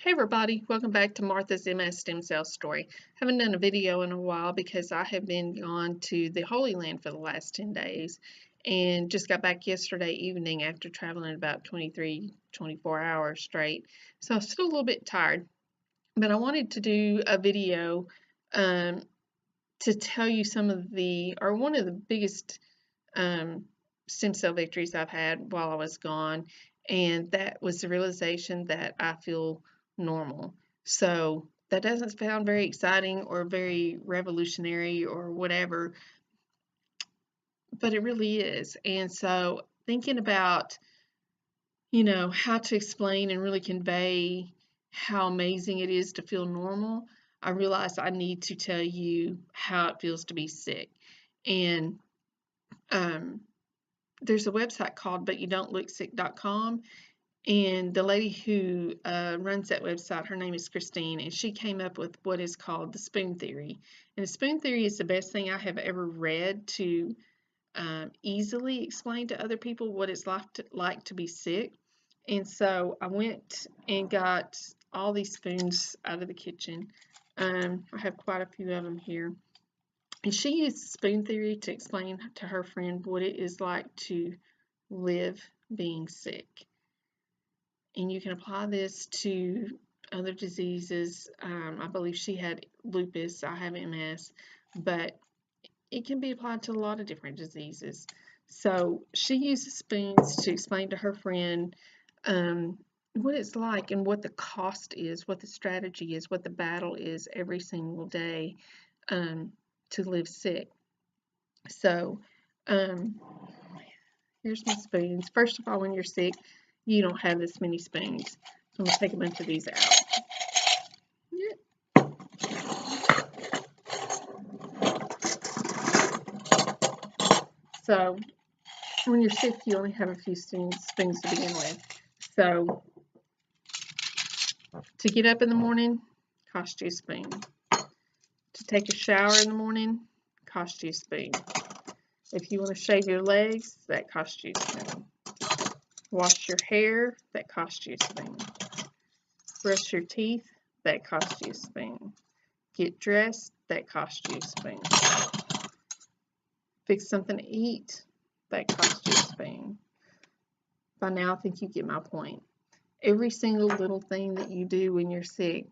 Hey everybody, welcome back to Martha's MS Stem Cell Story. Haven't done a video in a while because I have been gone to the Holy Land for the last 10 days and just got back yesterday evening after traveling about 24 hours straight. So I'm still a little bit tired, but I wanted to do a video um, to tell you one of the biggest um, stem cell victories I've had while I was gone, and that was the realization that I feel normal. So that doesn't sound very exciting or very revolutionary or whatever, but it really is. And so thinking about, how to explain and really convey how amazing it is to feel normal, I realized I need to tell you how it feels to be sick. And um, there's a website called butyoudon'tlooksick.com, and the lady who runs that website, her name is Christine, and she came up with what is called the spoon theory. And the spoon theory is the best thing I have ever read to easily explain to other people what it's like to be sick. And so I went and got all these spoons out of the kitchen. I have quite a few of them here. And she used spoon theory to explain to her friend what it is like to live being sick. And you can apply this to other diseases. I believe she had lupus, I have MS, but it can be applied to a lot of different diseases. So she uses spoons to explain to her friend what it's like and what the cost is, what the strategy is, what the battle is every single day to live sick. So um, here's my spoons. First of all, when you're sick, you don't have this many spoons. So I'm going to take a bunch of these out. So when you're sick, you only have a few spoons to begin with. So to get up in the morning, cost you a spoon. To take a shower in the morning, cost you a spoon. If you want to shave your legs, that costs you a spoon. Wash your hair, that costs you a spoon. Brush your teeth, that costs you a spoon. Get dressed, that costs you a spoon. Fix something to eat, that costs you a spoon. By now, I think you get my point. Every single little thing that you do when you're sick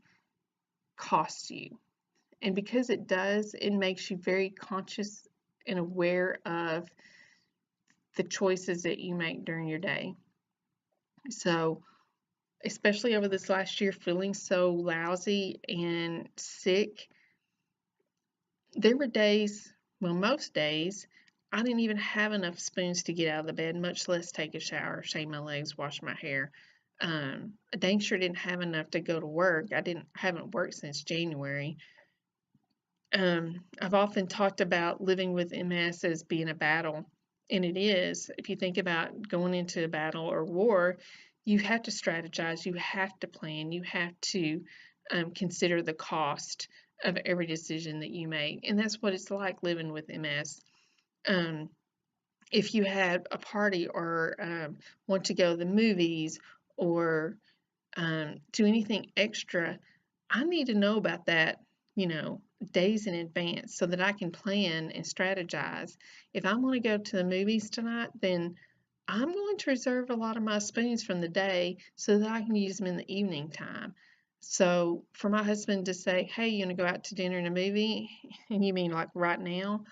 costs you. And because it does, it makes you very conscious and aware of the choices that you make during your day. So, especially over this last year, feeling so lousy and sick, there were days, well, most days, I didn't even have enough spoons to get out of the bed, much less take a shower, shave my legs, wash my hair. I dang sure didn't have enough to go to work. I haven't worked since January. I've often talked about living with MS as being a battle, and it is. If you think about going into a battle or war, you have to strategize, you have to plan, you have to consider the cost of every decision that you make, and that's what it's like living with MS. Um, if you had a party or want to go to the movies or do anything extra, I need to know about that, days in advance so that I can plan and strategize. If I'm going to go to the movies tonight, then I'm going to reserve a lot of my spoons from the day so that I can use them in the evening time. So for my husband to say, hey, you want to go out to dinner and a movie? And you mean like right now?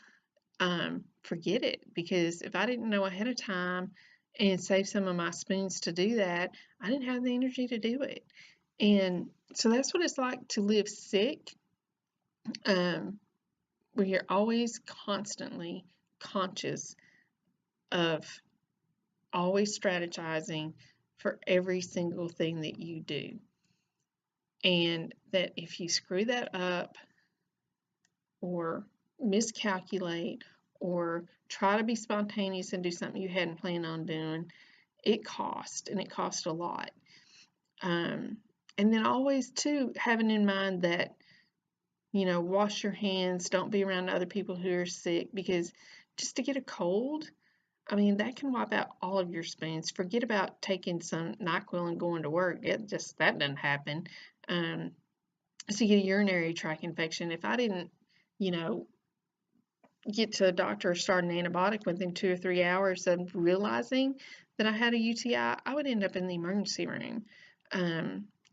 Forget it, because if I didn't know ahead of time and save some of my spoons to do that, I didn't have the energy to do it. And so that's what it's like to live sick, where you're always constantly conscious of always strategizing for every single thing that you do. And that if you screw that up or miscalculate or try to be spontaneous and do something you hadn't planned on doing, it costs, and it costs a lot. And then always, too, having in mind that, wash your hands, don't be around other people who are sick, because just to get a cold, I mean, that can wipe out all of your spoons. Forget about taking some NyQuil and going to work. That doesn't happen. Um, so you get a urinary tract infection. If I didn't, you know, get to the doctor or start an antibiotic within 2 or 3 hours of realizing that I had a UTI, I would end up in the emergency room.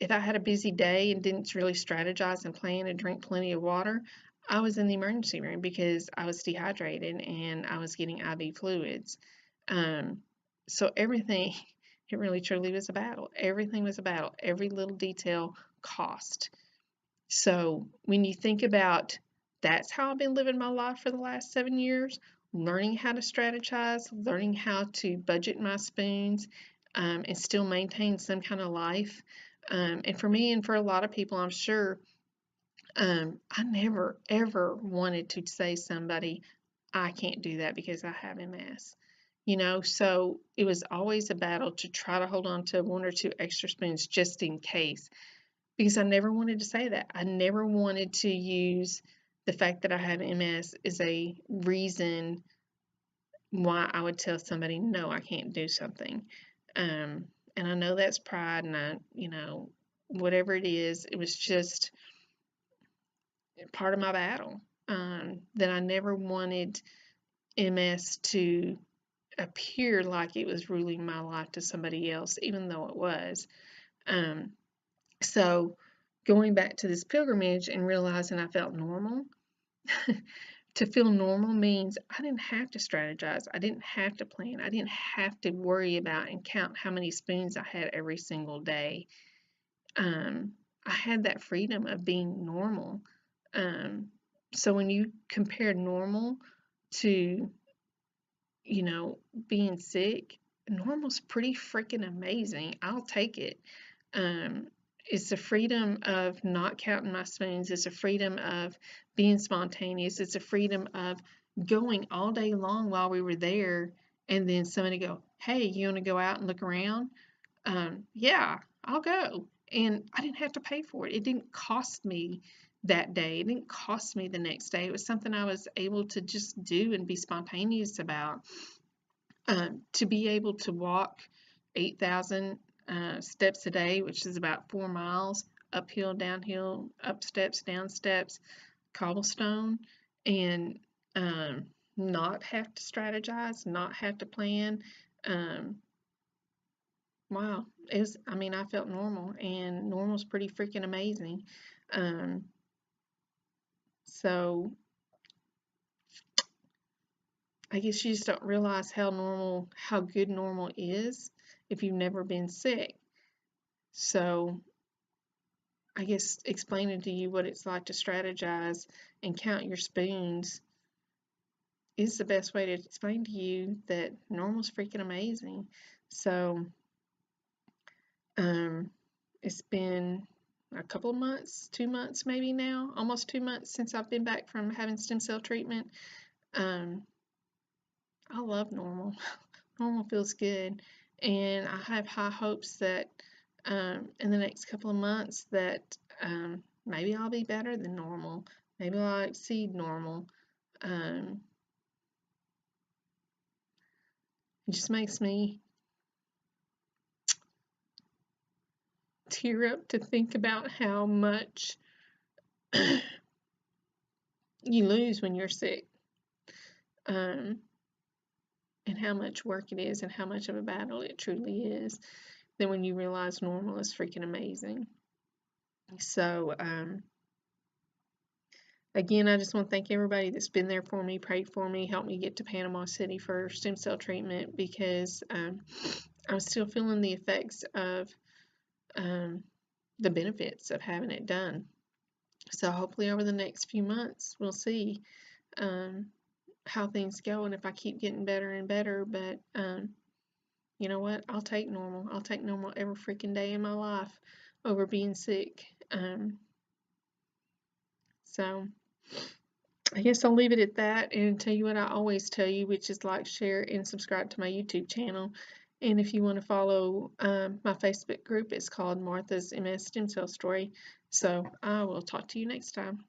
If I had a busy day and didn't really strategize and plan and drink plenty of water, I was in the emergency room because I was dehydrated and I was getting IV fluids. Um, so everything, it really truly was a battle. Everything was a battle. Every little detail cost. So when you think about that's how I've been living my life for the last 7 years, learning how to strategize, learning how to budget my spoons, and still maintain some kind of life. And for me and for a lot of people, I'm sure, I never ever wanted to say somebody, I can't do that because I have MS. So it was always a battle to try to hold on to one or two extra spoons just in case, because I never wanted to say that. I never wanted to use the fact that I have MS as a reason why I would tell somebody, no, I can't do something. And I know that's pride, and whatever it is, it was just part of my battle. That I never wanted MS to appear like it was ruling my life to somebody else, even though it was. Um, so going back to this pilgrimage and realizing I felt normal, to feel normal means I didn't have to strategize. I didn't have to plan. I didn't have to worry about and count how many spoons I had every single day. I had that freedom of being normal. So when you compare normal to, being sick, normal's pretty freaking amazing. I'll take it. Um, it's the freedom of not counting my spoons. It's a freedom of being spontaneous. It's a freedom of going all day long while we were there, and then somebody go, "Hey, you want to go out and look around?" Yeah, I'll go. And I didn't have to pay for it. It didn't cost me that day. It didn't cost me the next day. It was something I was able to just do and be spontaneous about. To be able to walk 8,000 steps a day, which is about 4 miles, uphill, downhill, up steps, down steps, cobblestone, and not have to strategize, not have to plan. Um, wow, I felt normal, and normal's pretty freaking amazing. Um, so I guess you just don't realize how good normal is if you've never been sick. So I guess explaining to you what it's like to strategize and count your spoons is the best way to explain to you that normal's freaking amazing. So, it's been a couple of months, 2 months maybe now, almost 2 months since I've been back from having stem cell treatment. Um, I love normal. Normal feels good, and I have high hopes that in the next couple of months that maybe I'll be better than normal. Maybe I'll exceed normal. Um, it just makes me tear up to think about how much you lose when you're sick, um, and how much work it is, and how much of a battle it truly is. Then when you realize normal is freaking amazing. So, again, I just want to thank everybody that's been there for me, prayed for me, helped me get to Panama City for stem cell treatment, because I'm still feeling the effects of the benefits of having it done. So hopefully over the next few months, we'll see how things go and if I keep getting better and better. But you know what? I'll take normal. I'll take normal every freaking day in my life over being sick. So I guess I'll leave it at that and tell you what I always tell you, which is like, share, and subscribe to my YouTube channel. And if you want to follow my Facebook group, it's called Martha's MS Stem Cell Story. So I will talk to you next time.